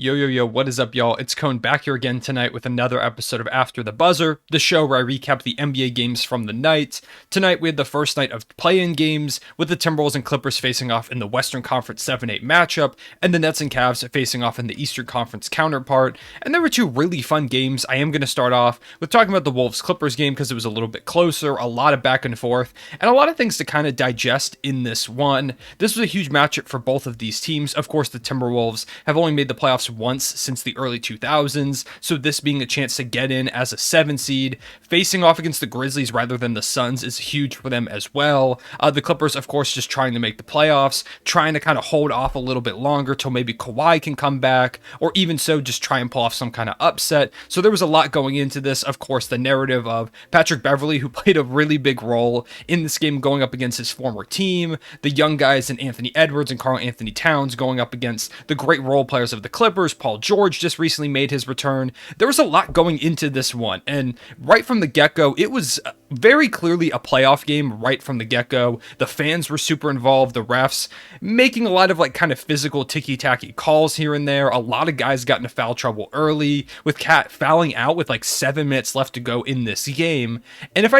Yo, what is up, y'all? It's Cone back here again tonight with another episode of After the Buzzer, the show where I recap the NBA games from the night. Tonight, we had the first night of play-in games, with the Timberwolves and Clippers facing off in the Western Conference 7-8 matchup, and the Nets and Cavs facing off in the Eastern Conference counterpart. And there were two really fun games. I am going to start off with talking about the Wolves-Clippers game because it was a little bit closer, a lot of back and forth, and a lot of things to kind of digest in this one. This was a huge matchup for both of these teams. Of course, the Timberwolves have only made the playoffs once since the early 2000s, so this being a chance to get in as a 7 seed, facing off against the Grizzlies rather than the Suns is huge for them as well. The Clippers, of course, just trying to make the playoffs, trying to kind of hold off a little bit longer till maybe Kawhi can come back, or even so, just try and pull off some kind of upset. So there was a lot going into this. Of course, the narrative of Patrick Beverley, who played a really big role in this game going up against his former team, the young guys in Anthony Edwards and KarlAnthony Towns going up against the great role players of the Clippers. Paul George just recently made his return. There was a lot going into this one, and right from the get-go, it was very clearly a playoff game right from the get-go. The fans were super involved, the refs making a lot of kind of physical ticky-tacky calls here and there. A lot of guys got into foul trouble early, with Cat fouling out with 7 minutes left to go in this game. And if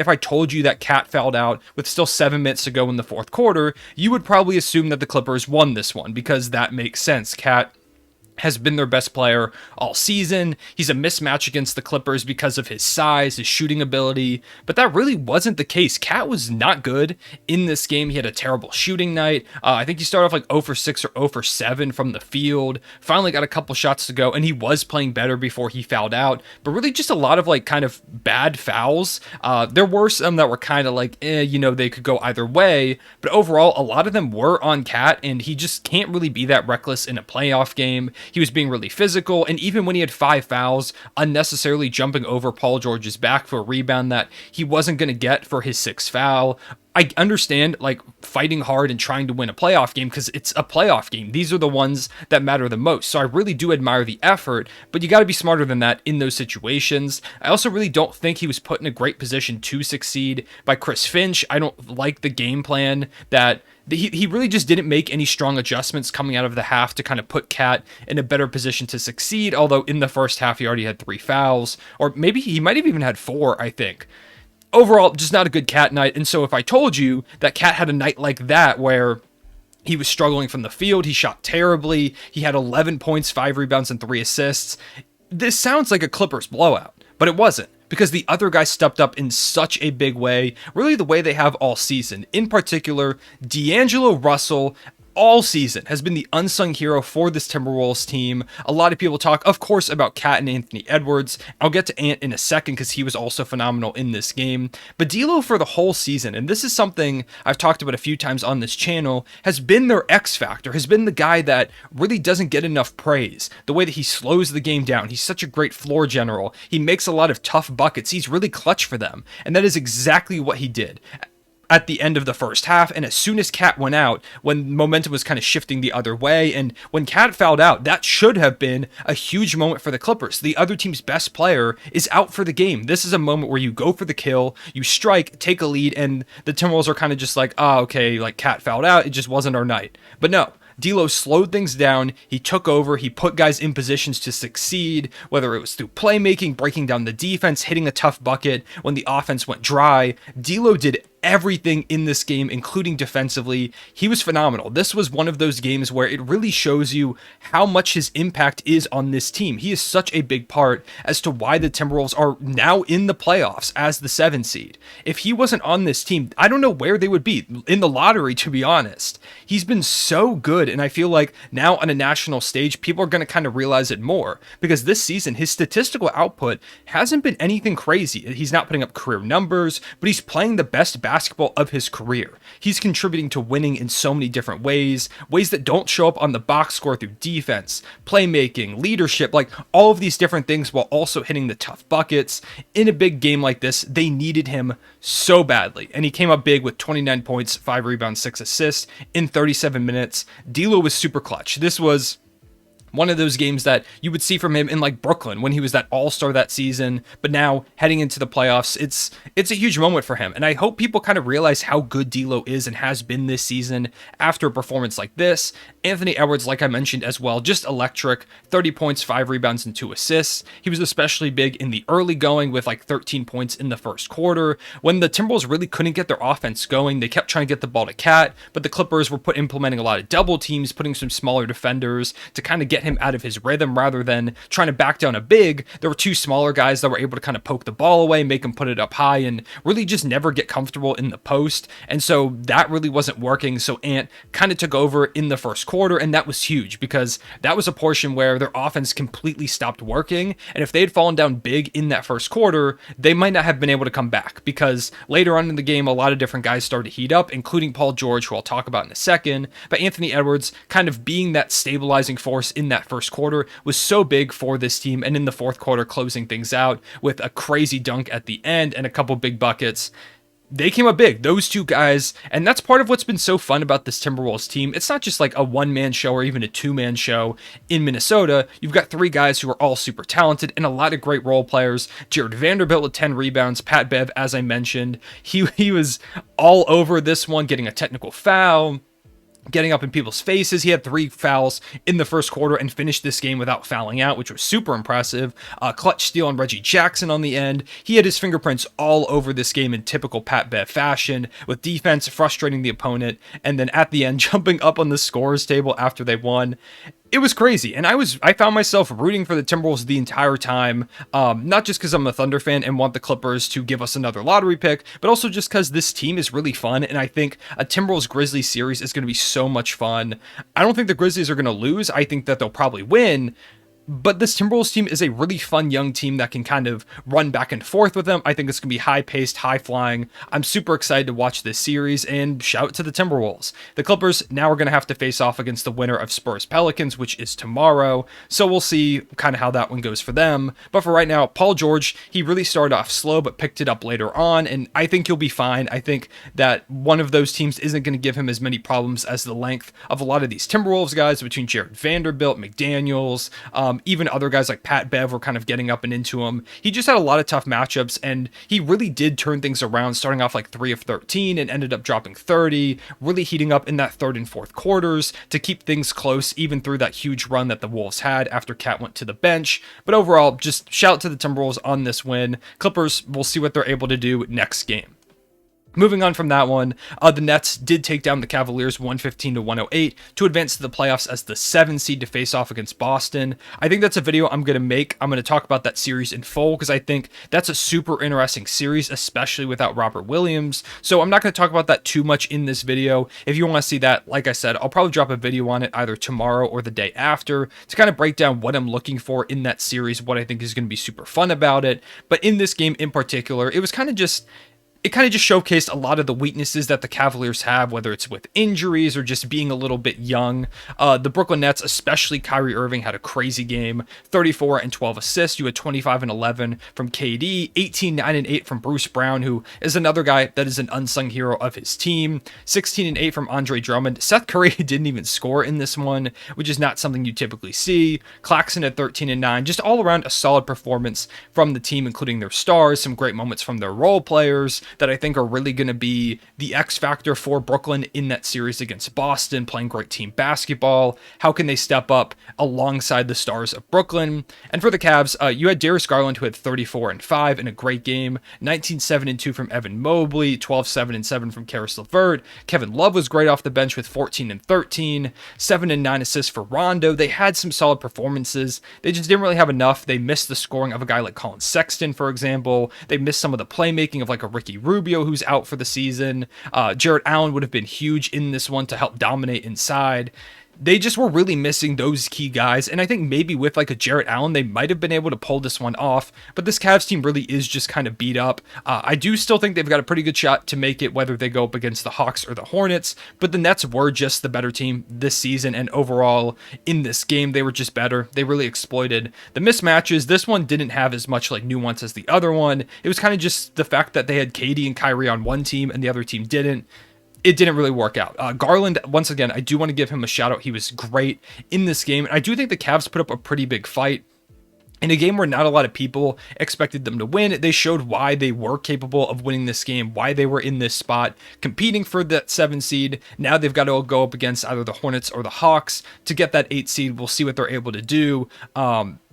I told you that Cat fouled out with still 7 minutes to go in the fourth quarter, you would probably assume that the Clippers won this one, because that makes sense. Cat has been their best player all season. He's a mismatch against the Clippers because of his size, his shooting ability, but that really wasn't the case. Cat was not good in this game. He had a terrible shooting night. I think he started off 0 for 6 or 0 for 7 from the field. Finally got a couple shots to go, and he was playing better before he fouled out, but really just a lot of kind of bad fouls. There were some that were kind of they could go either way, but overall, a lot of them were on Cat, and he just can't really be that reckless in a playoff game. He was being really physical, and even when he had 5 fouls, unnecessarily jumping over Paul George's back for a rebound that he wasn't going to get for his 6th foul. I understand fighting hard and trying to win a playoff game because it's a playoff game. These are the ones that matter the most. So I really do admire the effort, but you got to be smarter than that in those situations. I also really don't think he was put in a great position to succeed by Chris Finch. I don't like the game plan that he really just didn't make any strong adjustments coming out of the half to kind of put Cat in a better position to succeed. Although in the first half, he already had 3 fouls, or maybe he might have even had 4, I think. Overall, just not a good Cat night. And so if I told you that Cat had a night like that where he was struggling from the field, he shot terribly, he had 11 points, 5 rebounds, and 3 assists, this sounds like a Clippers blowout, but it wasn't, because the other guys stepped up in such a big way, really the way they have all season. In particular, D'Angelo Russell all season has been the unsung hero for this Timberwolves team. A lot of people talk, of course, about Cat and Anthony Edwards. I'll get to Ant in a second because he was also phenomenal in this game. But DLo for the whole season, and this is something I've talked about a few times on this channel, has been their X factor, has been the guy that really doesn't get enough praise. The way that he slows the game down. He's such a great floor general. He makes a lot of tough buckets. He's really clutch for them. And that is exactly what he did at the end of the first half. And as soon as Cat went out, when momentum was kind of shifting the other way, and when Cat fouled out, that should have been a huge moment for the Clippers. The other team's best player is out for the game. This is a moment where you go for the kill, you strike, take a lead, and the Timberwolves are kind of just okay, Cat fouled out, it just wasn't our night. But no, DLo slowed things down, he took over, he put guys in positions to succeed, whether it was through playmaking, breaking down the defense, hitting a tough bucket when the offense went dry. DLo did everything in this game, including defensively. He was phenomenal. This was one of those games where it really shows you how much his impact is on this team. He is such a big part as to why the Timberwolves are now in the playoffs as the 7 seed. If he wasn't on this team, I don't know where they would be in the lottery, to be honest. He's been so good, and I feel like now on a national stage, people are going to kind of realize it more, because this season, his statistical output hasn't been anything crazy. He's not putting up career numbers, but he's playing the best basketball of his career. He's contributing to winning in so many different ways that don't show up on the box score through defense, playmaking, leadership, all of these different things, while also hitting the tough buckets. In a big game like this, they needed him so badly, and he came up big with 29 points, 5 rebounds, 6 assists in 37 minutes. DLo was super clutch. This was One of those games that you would see from him in like Brooklyn when he was that all-star that season, but now heading into the playoffs, it's a huge moment for him. And I hope people kind of realize how good D'Lo is and has been this season after a performance like this. Anthony Edwards, like I mentioned as well, just electric, 30 points, 5 rebounds, and 2 assists. He was especially big in the early going with like 13 points in the first quarter. When the Timberwolves really couldn't get their offense going, they kept trying to get the ball to Cat, but the Clippers were implementing a lot of double teams, putting some smaller defenders to kind of get him out of his rhythm rather than trying to back down a big. There were 2 smaller guys that were able to kind of poke the ball away, make him put it up high, and really just never get comfortable in the post. And so that really wasn't working. So Ant kind of took over in the first quarter, and that was huge because that was a portion where their offense completely stopped working. And if they had fallen down big in that first quarter, they might not have been able to come back because later on in the game, a lot of different guys started to heat up, including Paul George, who I'll talk about in a second. But Anthony Edwards kind of being that stabilizing force in that first quarter was so big for this team, and in the fourth quarter closing things out with a crazy dunk at the end and a couple big buckets. They came up big, those 2 guys, and that's part of what's been so fun about this Timberwolves team. It's not just like a one-man show or even a 2-man show in Minnesota. You've got 3 guys who are all super talented and a lot of great role players. Jared Vanderbilt with 10 rebounds, Pat Bev, as I mentioned, he was all over this one, getting a technical foul, getting up in people's faces. He had 3 fouls in the first quarter and finished this game without fouling out, which was super impressive. Clutch steal on Reggie Jackson on the end. He had his fingerprints all over this game in typical Pat Bev fashion, with defense frustrating the opponent, and then at the end jumping up on the scorers table after they won. It was crazy, and I found myself rooting for the Timberwolves the entire time, not just because I'm a Thunder fan and want the Clippers to give us another lottery pick, but also just because this team is really fun, and I think a Timberwolves-Grizzlies series is going to be so much fun. I don't think the Grizzlies are going to lose. I think that they'll probably win, but this Timberwolves team is a really fun young team that can kind of run back and forth with them. I think it's going to be high-paced, high-flying. I'm super excited to watch this series, and shout to the Timberwolves. The Clippers now are going to have to face off against the winner of Spurs-Pelicans, which is tomorrow, so we'll see kind of how that one goes for them. But for right now, Paul George, he really started off slow but picked it up later on, and I think he'll be fine. I think that one of those teams isn't going to give him as many problems as the length of a lot of these Timberwolves guys between Jared Vanderbilt, McDaniels, even other guys like Pat Bev were kind of getting up and into him. He just had a lot of tough matchups, and he really did turn things around, starting off like 3 of 13 and ended up dropping 30, really heating up in that third and fourth quarters to keep things close, even through that huge run that the Wolves had after Cat went to the bench. But overall, just shout out to the Timberwolves on this win. Clippers, we'll see what they're able to do next game. Moving on from that one, the Nets did take down the Cavaliers 115-108 to advance to the playoffs as the 7 seed to face off against Boston. I think that's a video I'm going to make. I'm going to talk about that series in full because I think that's a super interesting series, especially without Robert Williams. So I'm not going to talk about that too much in this video. If you want to see that, like I said, I'll probably drop a video on it either tomorrow or the day after to kind of break down what I'm looking for in that series, what I think is going to be super fun about it. But in this game in particular, it kind of just showcased a lot of the weaknesses that the Cavaliers have, whether it's with injuries or just being a little bit young. The Brooklyn Nets, especially Kyrie Irving, had a crazy game. 34 and 12 assists. You had 25 and 11 from KD, 18, 9 and 8 from Bruce Brown, who is another guy that is an unsung hero of his team. 16 and 8 from Andre Drummond. Seth Curry didn't even score in this one, which is not something you typically see. Claxton at 13 and 9. Just all around a solid performance from the team, including their stars. Some great moments from their role players that I think are really going to be the X factor for Brooklyn in that series against Boston, playing great team basketball. How can they step up alongside the stars of Brooklyn? And for the Cavs, you had Darius Garland, who had 34 and 5 in a great game, 19, 7 and 2 from Evan Mobley, 12, 7 and 7 from Karis LeVert. Kevin Love was great off the bench with 14 and 13, 7 and 9 assists for Rondo. They had some solid performances. They just didn't really have enough. They missed the scoring of a guy like Colin Sexton, for example. They missed some of the playmaking of like a Ricky Rubio, who's out for the season. Jarrett Allen would have been huge in this one to help dominate inside. They just were really missing those key guys, and I think maybe with like a Jarrett Allen, they might have been able to pull this one off, but this Cavs team really is just kind of beat up. I do still think they've got a pretty good shot to make it, whether they go up against the Hawks or the Hornets, but the Nets were just the better team this season, and overall in this game, they were just better. They really exploited the mismatches. This one didn't have as much like nuance as the other one. It was kind of just the fact that they had KD and Kyrie on one team and the other team didn't. it didn't really work out. Garland, once again, I do want to give him a shout out. He was great in this game. And I do think the Cavs put up a pretty big fight. In a game where not a lot of people expected them to win, they showed why they were capable of winning this game, why they were in this spot, competing for that 7 seed. Now they've got to go up against either the Hornets or the Hawks to get that 8 seed. We'll see what they're able to do.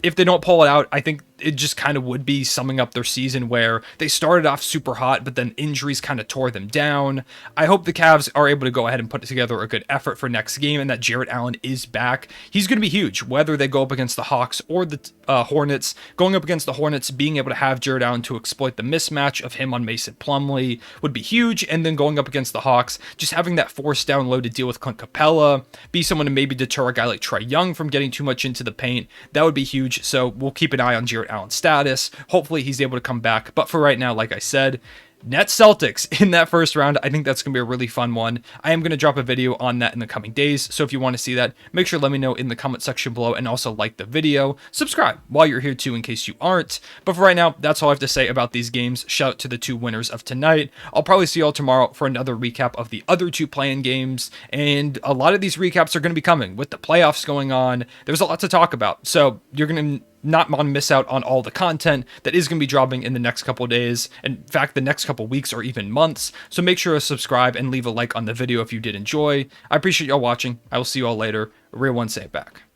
If they don't pull it out, I think it just kind of would be summing up their season where they started off super hot, but then injuries kind of tore them down. I hope the Cavs are able to go ahead and put together a good effort for next game and that Jarrett Allen is back. He's going to be huge, whether they go up against the Hawks or the Hornets. Going up against the Hornets, being able to have Jarrett Allen to exploit the mismatch of him on Mason Plumlee would be huge. And then going up against the Hawks, just having that force down low to deal with Clint Capella, be someone to maybe deter a guy like Trae Young from getting too much into the paint, that would be huge. So we'll keep an eye on Jarrett Allen's status. Hopefully he's able to come back. But for right now, like I said, Nets Celtics in that first round. I think that's going to be a really fun one. I am going to drop a video on that in the coming days. So if you want to see that, make sure to let me know in the comment section below and also like the video. Subscribe while you're here too in case you aren't. But for right now, that's all I have to say about these games. Shout out to the 2 winners of tonight. I'll probably see you all tomorrow for another recap of the other 2 play-in games. And a lot of these recaps are going to be coming with the playoffs going on. There's a lot to talk about. So you're going to not want to miss out on all the content that is going to be dropping in the next couple of days. In fact, the next couple of weeks or even months. So make sure to subscribe and leave a like on the video if you did enjoy. I appreciate y'all watching. I will see you all later. Real one, say it back.